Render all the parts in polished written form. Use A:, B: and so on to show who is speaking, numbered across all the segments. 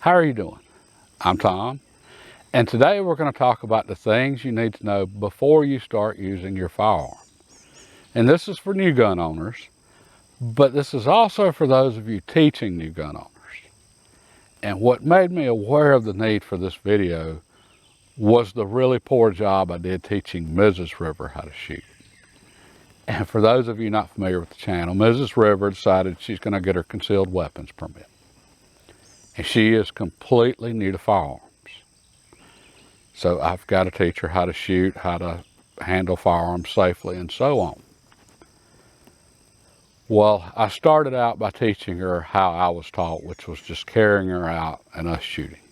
A: How are you doing? I'm Tom, and today we're going to talk about the things you need to know before you start using your firearm. And this is for new gun owners, but this is also for those of you teaching new gun owners. And what made me aware of the need for this video was the really poor job I did teaching Mrs. River how to shoot. And for those of you not familiar with the channel, Mrs. River decided she's going to get her concealed weapons permit. And she is completely new to firearms. So I've got to teach her how to shoot, how to handle firearms safely, and so on. Well, I started out by teaching her how I was taught, which was just carrying her out and us shooting.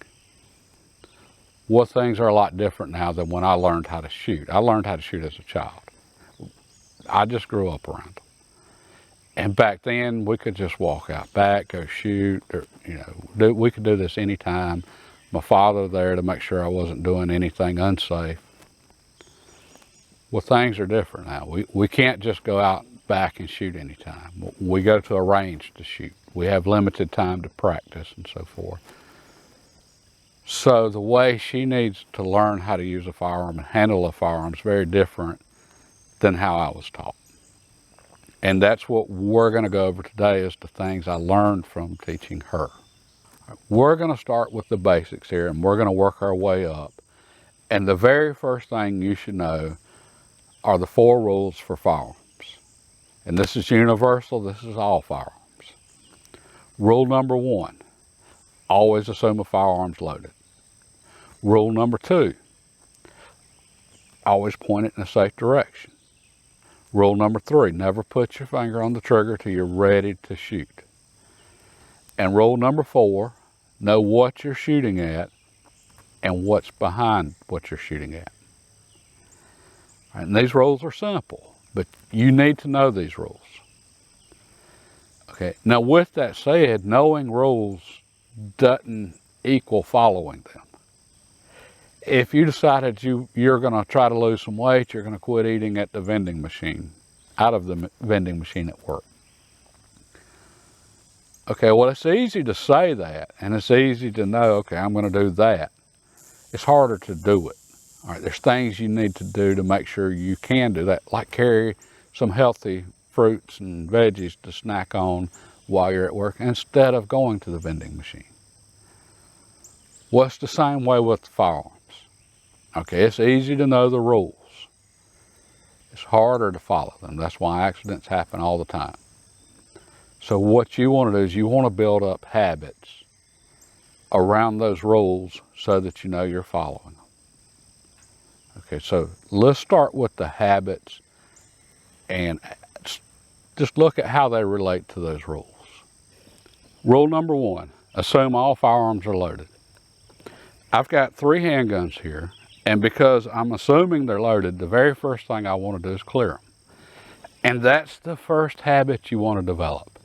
A: Well, things are a lot different now than when I learned how to shoot. I learned how to shoot as a child. I just grew up around them. And back then, we could just walk out back, go shoot, or, we could do this anytime. My father there to make sure I wasn't doing anything unsafe. Well, things are different now. We can't just go out back and shoot anytime. We go to a range to shoot. We have limited time to practice and so forth. So the way she needs to learn how to use a firearm and handle a firearm is very different than how I was taught. And that's what we're going to go over today, is the things I learned from teaching her. We're going to start with the basics here, and we're going to work our way up. And the very first thing you should know are the 4 rules for firearms. And this is universal. This is all firearms. Rule number 1, always assume a firearm's loaded. Rule number 2, always point it in a safe direction. Rule number 3, never put your finger on the trigger till you're ready to shoot. And rule number 4, know what you're shooting at and what's behind what you're shooting at. And these rules are simple, but you need to know these rules. Okay, now with that said, knowing rules doesn't equal following them. If you decided you're going to try to lose some weight, you're going to quit eating at the vending machine, out of the vending machine at work. Okay, well, it's easy to say that, and it's easy to know, okay, I'm going to do that. It's harder to do it. All right, there's things you need to do to make sure you can do that, like carry some healthy fruits and veggies to snack on while you're at work instead of going to the vending machine. Well, it's the same way with the firearms. Okay, it's easy to know the rules. It's harder to follow them. That's why accidents happen all the time. So what you want to do is you want to build up habits around those rules so that you know you're following them. Okay, so let's start with the habits and just look at how they relate to those rules. Rule number 1, assume all firearms are loaded. I've got 3 handguns here, and because I'm assuming they're loaded, the very first thing I want to do is clear them. And that's the first habit you want to develop.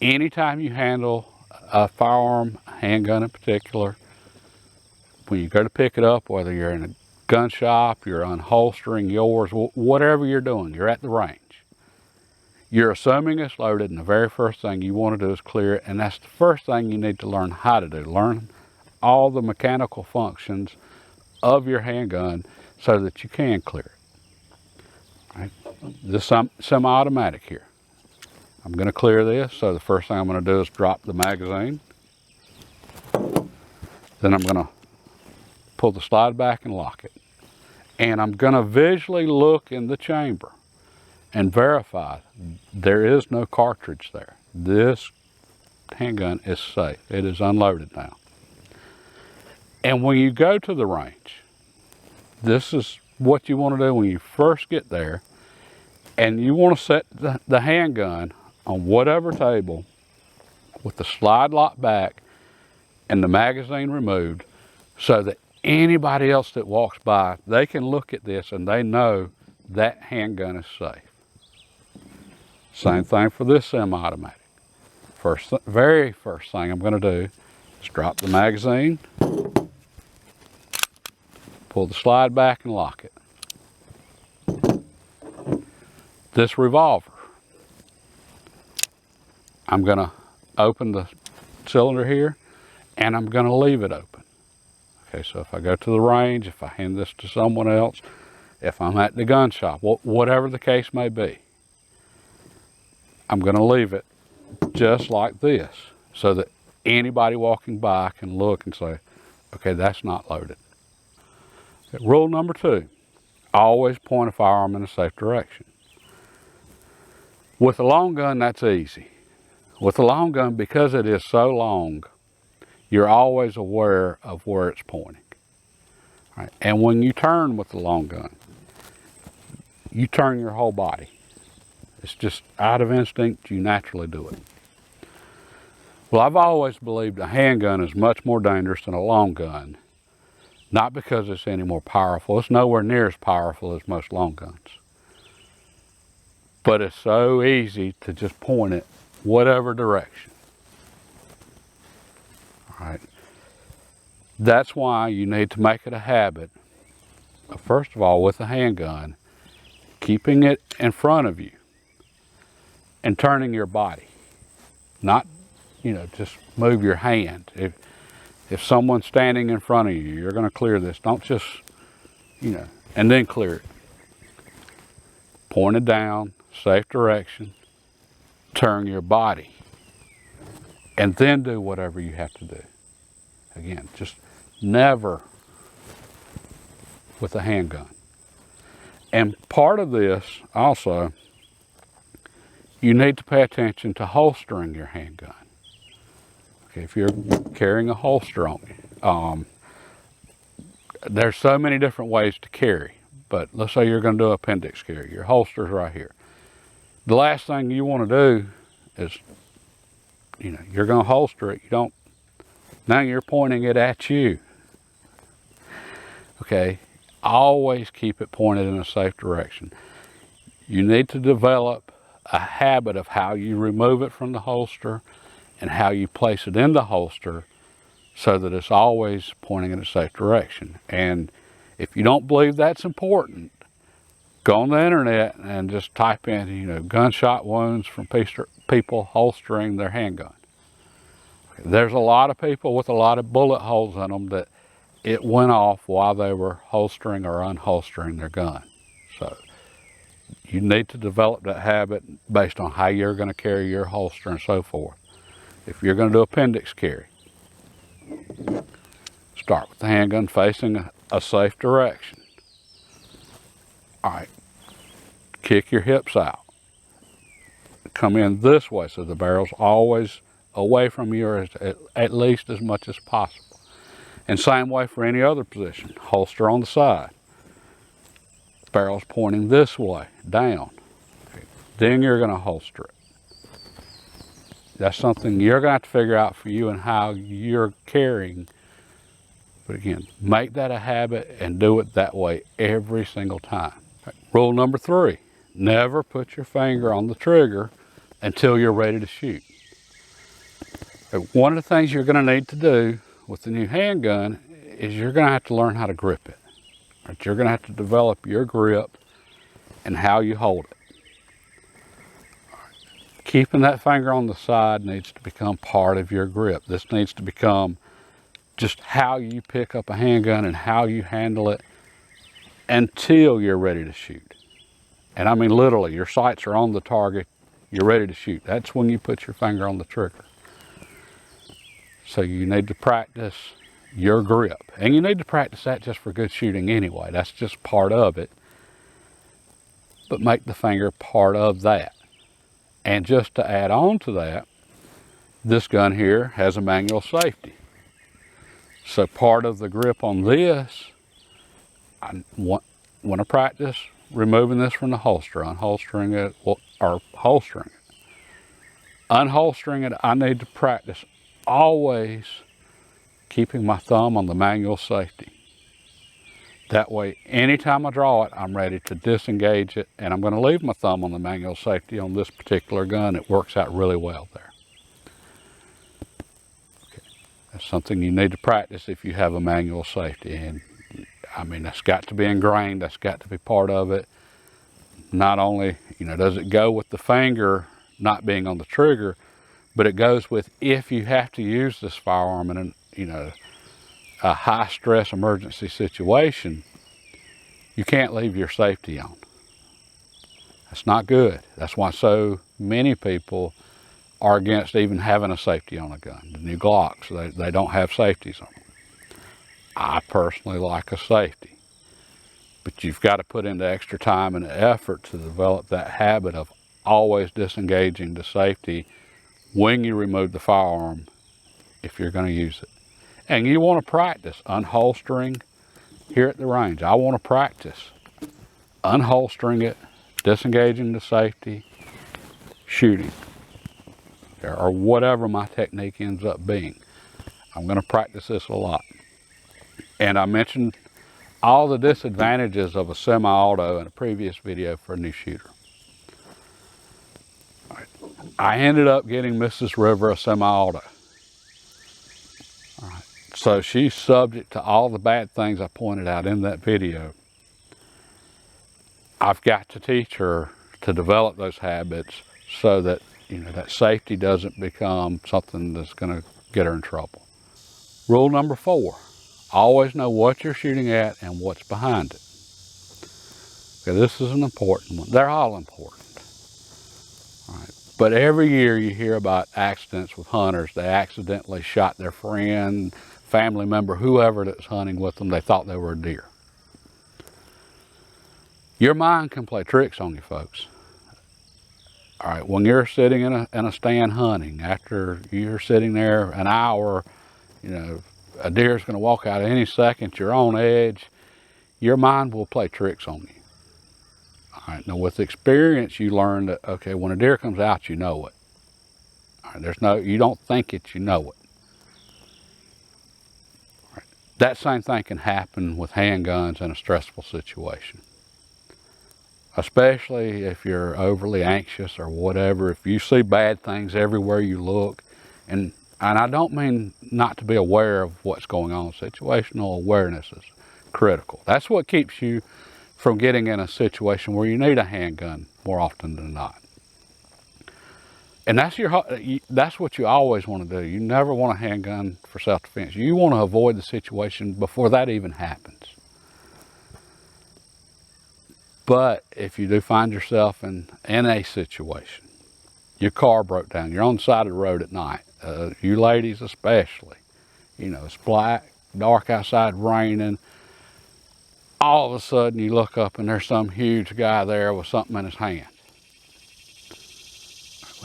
A: Anytime you handle a firearm, a handgun in particular, when you go to pick it up, whether you're in a gun shop, you're unholstering yours, whatever you're doing, you're at the range. You're assuming it's loaded, and the very first thing you want to do is clear it, and that's the first thing you need to learn how to do. Learn all the mechanical functions of your handgun so that you can clear it. Right? This is semi-automatic here. I'm going to clear this, so the first thing I'm going to do is drop the magazine. Then I'm going to pull the slide back and lock it. And I'm going to visually look in the chamber and verify there is no cartridge there. This handgun is safe. It is unloaded now. And when you go to the range, this is what you want to do when you first get there. And you want to set the handgun on whatever table with the slide locked back and the magazine removed, so that anybody else that walks by, they can look at this and they know that handgun is safe. Same thing for this semi-automatic. Very first thing I'm going to do is drop the magazine, pull the slide back and lock it. This revolver, I'm going to open the cylinder here and I'm going to leave it open. Okay, so if I go to the range, if I hand this to someone else, if I'm at the gun shop, whatever the case may be, I'm going to leave it just like this so that anybody walking by can look and say, okay, that's not loaded. Okay, rule number 2, always point a firearm in a safe direction. With a long gun, that's easy. With a long gun, because it is so long, you're always aware of where it's pointing. Right? And when you turn with the long gun, you turn your whole body. It's just out of instinct, you naturally do it. Well, I've always believed a handgun is much more dangerous than a long gun. Not because it's any more powerful. It's nowhere near as powerful as most long guns. But it's so easy to just point it whatever direction. All right. That's why you need to make it a habit of, first of all, with a handgun, keeping it in front of you and turning your body. Not, just move your hand. If someone's standing in front of you, you're going to clear this. Don't just, and then clear it. Point it down, safe direction, turn your body, and then do whatever you have to do. Again, just never with a handgun. And part of this also, you need to pay attention to holstering your handgun. Okay, if you're carrying a holster on you, there's so many different ways to carry. But let's say you're going to do appendix carry. Your holster's right here. The last thing you want to do is, you're going to holster it. Now you're pointing it at you. Okay, always keep it pointed in a safe direction. You need to develop a habit of how you remove it from the holster and how you place it in the holster so that it's always pointing in a safe direction. And if you don't believe that's important, go on the internet and just type in, gunshot wounds from people holstering their handgun. There's a lot of people with a lot of bullet holes in them that it went off while they were holstering or unholstering their gun. So you need to develop that habit based on how you're going to carry your holster and so forth. If you're going to do appendix carry, start with the handgun facing a safe direction. All right, kick your hips out. Come in this way so the barrel's always away from you at least as much as possible. And same way for any other position. Holster on the side. Barrel's pointing this way, down. Okay. Then you're going to holster it. That's something you're going to have to figure out for you and how you're carrying. But again, make that a habit and do it that way every single time. Okay. Rule number 3, never put your finger on the trigger until you're ready to shoot. Okay. One of the things you're going to need to do with the new handgun is you're going to have to learn how to grip it. Right? You're going to have to develop your grip and how you hold it. Keeping that finger on the side needs to become part of your grip. This needs to become just how you pick up a handgun and how you handle it until you're ready to shoot. And I mean literally, your sights are on the target, you're ready to shoot. That's when you put your finger on the trigger. So you need to practice your grip. And you need to practice that just for good shooting anyway. That's just part of it. But make the finger part of that. And just to add on to that, this gun here has a manual safety. So part of the grip on this, I want to practice removing this from the holster, unholstering it, or holstering it. Unholstering it, I need to practice always keeping my thumb on the manual safety. That way, anytime I draw it, I'm ready to disengage it, and I'm going to leave my thumb on the manual safety on this particular gun. It works out really well there. Okay. That's something you need to practice if you have a manual safety, and I mean, that's got to be ingrained. That's got to be part of it. Not only, does it go with the finger not being on the trigger, but it goes with if you have to use this firearm you know, a high stress emergency situation, you can't leave your safety on. That's not good. That's why so many people are against even having a safety on a gun. The new Glocks, they don't have safeties on them. I personally like a safety. But you've got to put in the extra time and effort to develop that habit of always disengaging the safety when you remove the firearm if you're going to use it. And you want to practice unholstering here at the range. I want to practice unholstering it, disengaging the safety, shooting, or whatever my technique ends up being. I'm going to practice this a lot. And I mentioned all the disadvantages of a semi-auto in a previous video for a new shooter. I ended up getting Mrs. River a semi-auto. So she's subject to all the bad things I pointed out in that video. I've got to teach her to develop those habits so that, you know, that safety doesn't become something that's going to get her in trouble. Rule number 4, always know what you're shooting at and what's behind it. Okay, this is an important one. They're all important. All right. But every year you hear about accidents with hunters. They accidentally shot their friend, family member, whoever that's hunting with them. They thought they were a deer. Your mind can play tricks on you, folks. All right, when you're sitting in a stand hunting, after you're sitting there an hour, you know, a deer's going to walk out any second, you're on edge, your mind will play tricks on you. All right, now with experience, you learn that, okay, when a deer comes out, you know it. All right, you don't think it, you know it. All right, that same thing can happen with handguns in a stressful situation. Especially if you're overly anxious or whatever, if you see bad things everywhere you look, and I don't mean not to be aware of what's going on. Situational awareness is critical. That's what keeps you from getting in a situation where you need a handgun more often than not. And that's what you always want to do. You never want a handgun for self-defense. You want to avoid the situation before that even happens. But if you do find yourself in a situation, your car broke down, you're on the side of the road at night, you ladies especially, you know, it's black, dark outside, raining, all of a sudden you look up and there's some huge guy there with something in his hand.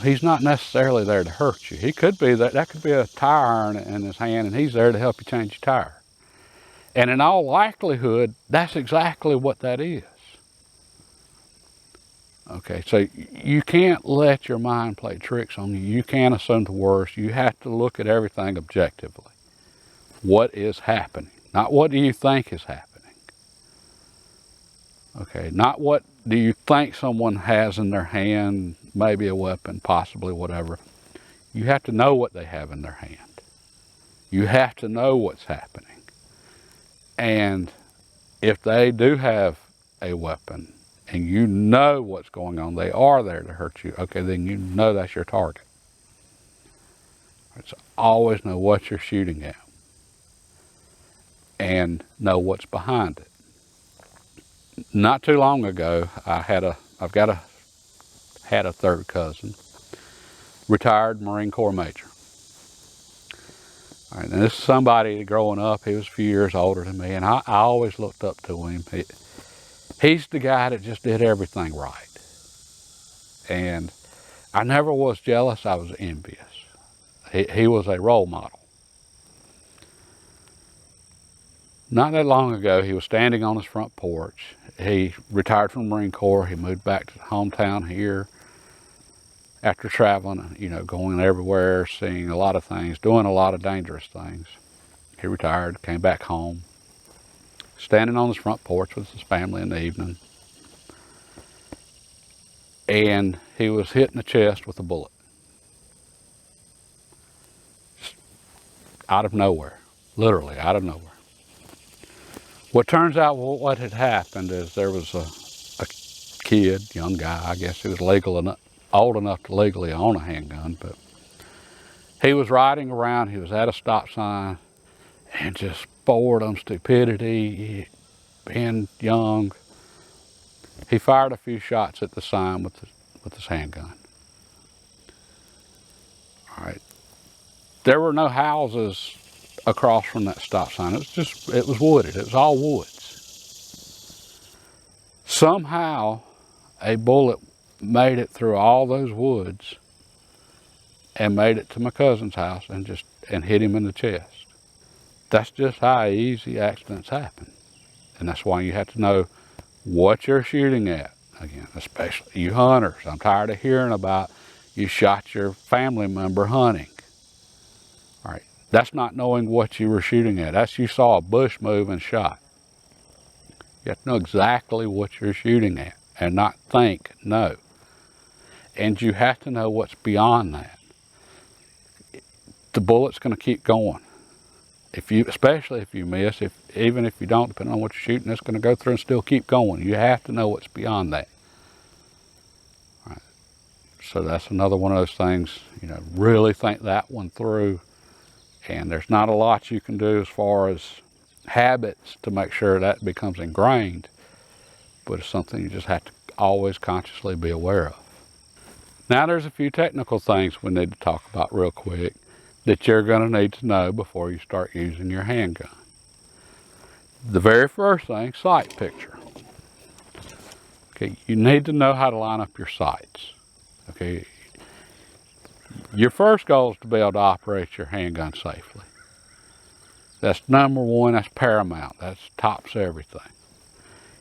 A: He's not necessarily there to hurt you. He could be there. That could be a tire iron in his hand, and he's there to help you change your tire. And in all likelihood, that's exactly what that is. Okay, so you can't let your mind play tricks on you. You can't assume the worst. You have to look at everything objectively. What is happening? Not what do you think is happening. Okay, not what do you think someone has in their hand, maybe a weapon, possibly whatever. You have to know what they have in their hand. You have to know what's happening. And if they do have a weapon, and you know what's going on, they are there to hurt you, okay, then you know that's your target. So always know what you're shooting at and know what's behind it. Not too long ago, I had a third cousin, retired Marine Corps major. All right, and this is somebody growing up, he was a few years older than me, and I always looked up to him. He's the guy that just did everything right. And I never was jealous, I was envious. He was a role model. Not that long ago, he was standing on his front porch. He retired from the Marine Corps. He moved back to the hometown here after traveling, you know, going everywhere, seeing a lot of things, doing a lot of dangerous things. He retired, came back home, standing on his front porch with his family in the evening. And he was hit in the chest with a bullet. Just out of nowhere, literally out of nowhere. What turns out what had happened is there was a kid, young guy, I guess he was old enough to legally own a handgun, but he was riding around, he was at a stop sign, and just boredom, stupidity, being young. He fired a few shots at the sign with his handgun. All right. There were no houses across from that stop sign. It was wooded. It was all woods. Somehow, a bullet made it through all those woods and made it to my cousin's house and hit him in the chest. That's just how easy accidents happen. And that's why you have to know what you're shooting at. Again, especially you hunters. I'm tired of hearing about you shot your family member hunting. All right, that's not knowing what you were shooting at. That's you saw a bush move and shot. You have to know exactly what you're shooting at and not think, no. And you have to know what's beyond that. The bullet's going to keep going. Especially if you miss, even if you don't, depending on what you're shooting, it's going to go through and still keep going. You have to know what's beyond that. All right. So that's another one of those things, really think that one through. And there's not a lot you can do as far as habits to make sure that becomes ingrained, but it's something you just have to always consciously be aware of. Now there's a few technical things we need to talk about real quick that you're going to need to know before you start using your handgun. The very first thing, sight picture. Okay, you need to know how to line up your sights. Okay, your first goal is to be able to operate your handgun safely. That's number one, that's paramount, that tops everything.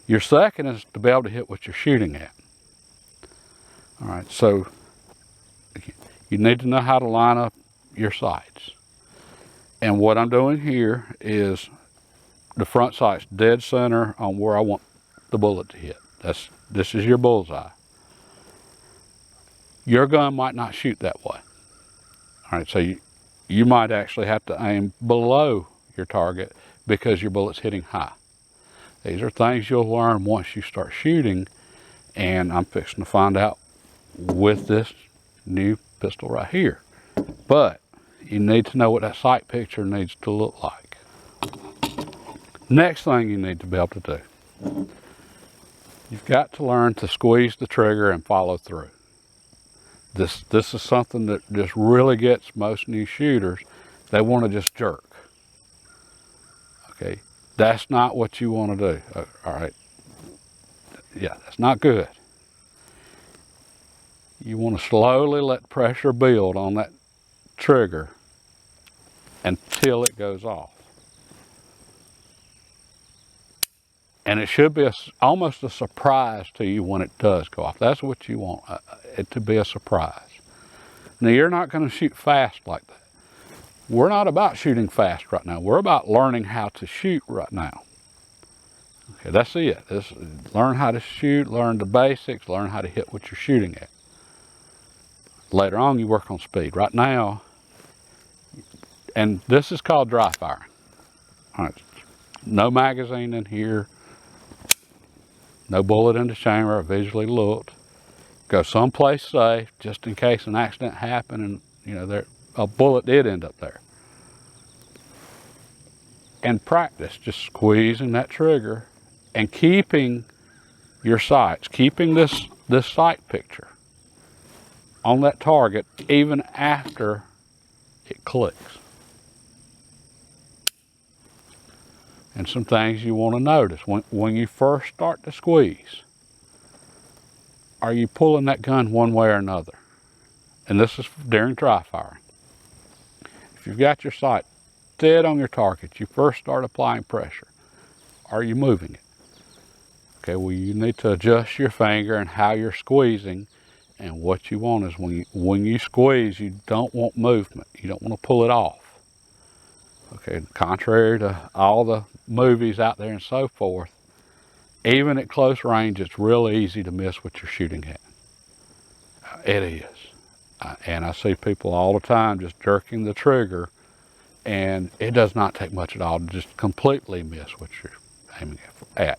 A: Your second is to be able to hit what you're shooting at. All right, so you need to know how to line up your sights. And what I'm doing here is the front sight's dead center on where I want the bullet to hit. This is your bullseye. Your gun might not shoot that way. All right, so you might actually have to aim below your target because your bullet's hitting high. These are things you'll learn once you start shooting, and I'm fixing to find out with this new pistol right here. But you need to know what that sight picture needs to look like. Next thing you need to be able to do, you've got to learn to squeeze the trigger and follow through. This is something that just really gets most new shooters. They want to just jerk. Okay, that's not what you want to do. All right, yeah, that's not good. You want to slowly let pressure build on that trigger until it goes off. And it should be almost a surprise to you when it does go off. That's what you want, it to be a surprise. Now, you're not going to shoot fast like that. We're not about shooting fast right now. We're about learning how to shoot right now. Okay, that's it. Learn how to shoot, learn the basics, learn how to hit what you're shooting at. Later on, you work on speed. Right now, and this is called dry firing. All right, no magazine in here, no bullet in the chamber. I visually looked. Go someplace safe, just in case an accident happened and a bullet did end up there. And practice just squeezing that trigger and keeping your sights, keeping this sight picture on that target even after it clicks. And some things you want to notice when you first start to squeeze. Are you pulling that gun one way or another? And this is during dry firing. If you've got your sight dead on your target, you first start applying pressure. Are you moving it? Okay, well, you need to adjust your finger and how you're squeezing. And what you want is when you squeeze, you don't want movement. You don't want to pull it off. Okay, contrary to all the movies out there and so forth, even at close range, it's real easy to miss what you're shooting at. It is. And I see people all the time just jerking the trigger, and it does not take much at all to just completely miss what you're aiming at.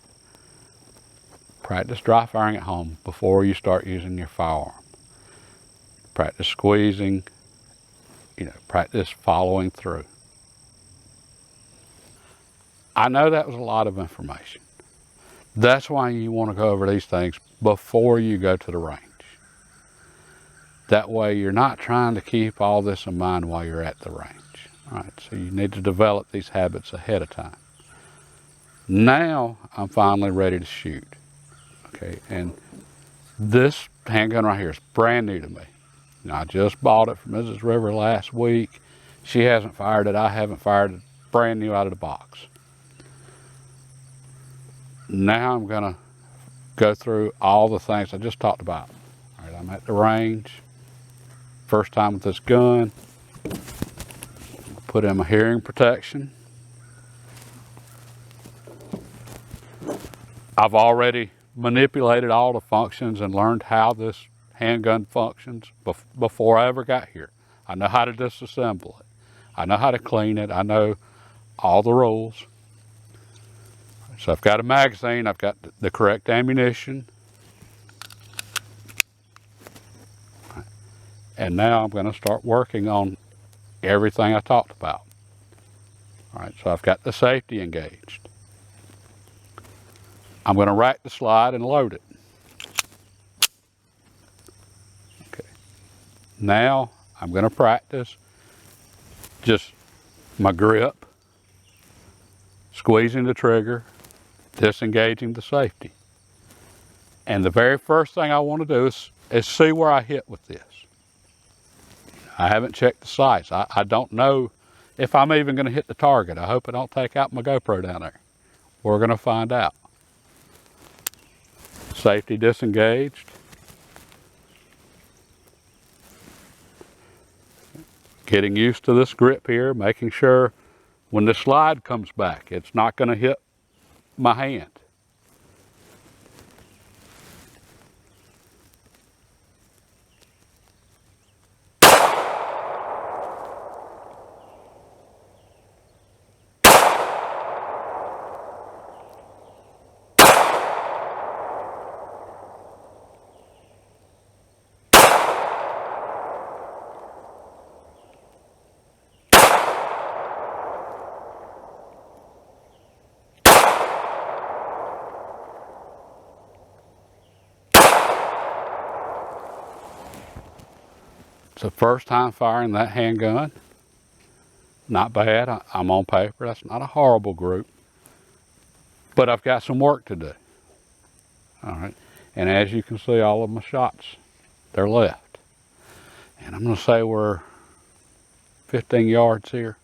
A: Practice dry firing at home before you start using your firearm. Practice squeezing, practice following through. I know that was a lot of information. That's why you want to go over these things before you go to the range. That way you're not trying to keep all this in mind while you're at the range. All right, so you need to develop these habits ahead of time. Now I'm finally ready to shoot. Okay, and this handgun right here is brand new to me. Now, I just bought it from Mrs. River last week. She hasn't fired it. I haven't fired it. Brand new out of the box. Now I'm gonna go through all the things I just talked about. All right, I'm at the range. First time with this gun. Put in my hearing protection. I've already manipulated all the functions and learned how this handgun functions before I ever got here. I know how to disassemble it. I know how to clean it. I know all the rules. So I've got a magazine. I've got the correct ammunition. And now I'm going to start working on everything I talked about. All right, so I've got the safety engaged. I'm going to rack the slide and load it. Okay. Now I'm going to practice just my grip, squeezing the trigger, disengaging the safety. And the very first thing I want to do is see where I hit with this. I haven't checked the sights. I don't know if I'm even going to hit the target. I hope I don't take out my GoPro down there. We're going to find out. Safety disengaged. Getting used to this grip here, making sure when the slide comes back, it's not going to hit my hand. It's the first time firing that handgun. Not bad. I'm on paper. That's not a horrible group. But I've got some work to do. All right. And as you can see, all of my shots, they're left. And I'm going to say we're 15 yards here.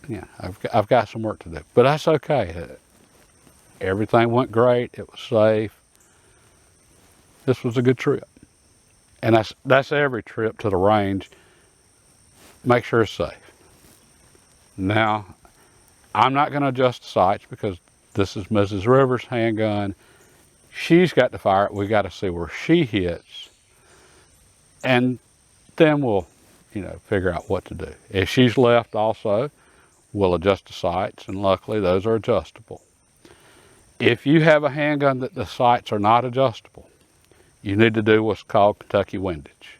A: Yeah, I've got some work to do. But that's okay. Everything went great. It was safe. This was a good trip. And that's every trip to the range. Make sure it's safe. Now, I'm not going to adjust the sights because this is Mrs. Rivers' handgun. She's got to fire it. We got to see where she hits. And then we'll, figure out what to do. If she's left also, we'll adjust the sights, and luckily those are adjustable. If you have a handgun that the sights are not adjustable, you need to do what's called Kentucky windage.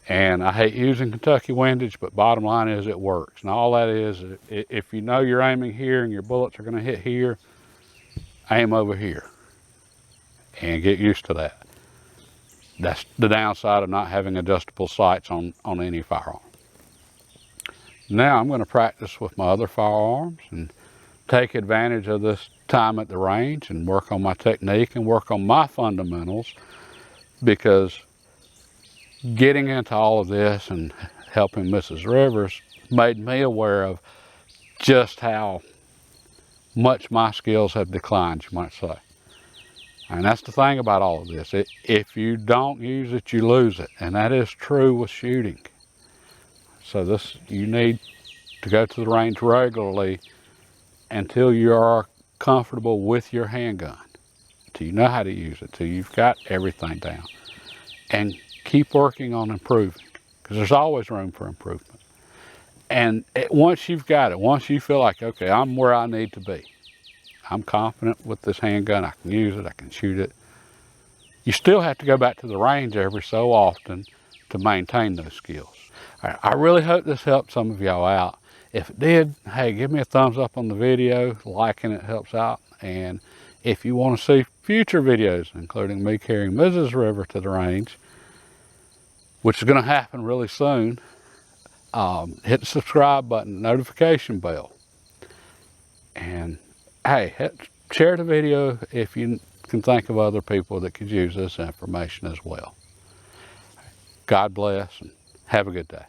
A: And I hate using Kentucky windage, but bottom line is it works. And all that is, if you know you're aiming here and your bullets are going to hit here, aim over here and get used to that. That's the downside of not having adjustable sights on any firearm. Now I'm going to practice with my other firearms and take advantage of this time at the range and work on my technique and work on my fundamentals, because getting into all of this and helping Mrs. Rivers made me aware of just how much my skills have declined, you might say. And that's the thing about all of this. If you don't use it, you lose it. And that is true with shooting. So you need to go to the range regularly until you are comfortable with your handgun, till you know how to use it, till you've got everything down. And keep working on improving, because there's always room for improvement. And once you've got it, once you feel like, okay, I'm where I need to be, I'm confident with this handgun, I can use it, I can shoot it, you still have to go back to the range every so often to maintain those skills. I really hope this helped some of y'all out. If it did, hey, give me a thumbs up on the video. Liking it helps out. And if you want to see future videos, including me carrying Mrs. River to the range, which is going to happen really soon, hit the subscribe button, notification bell. And hey, share the video if you can think of other people that could use this information as well. God bless and have a good day.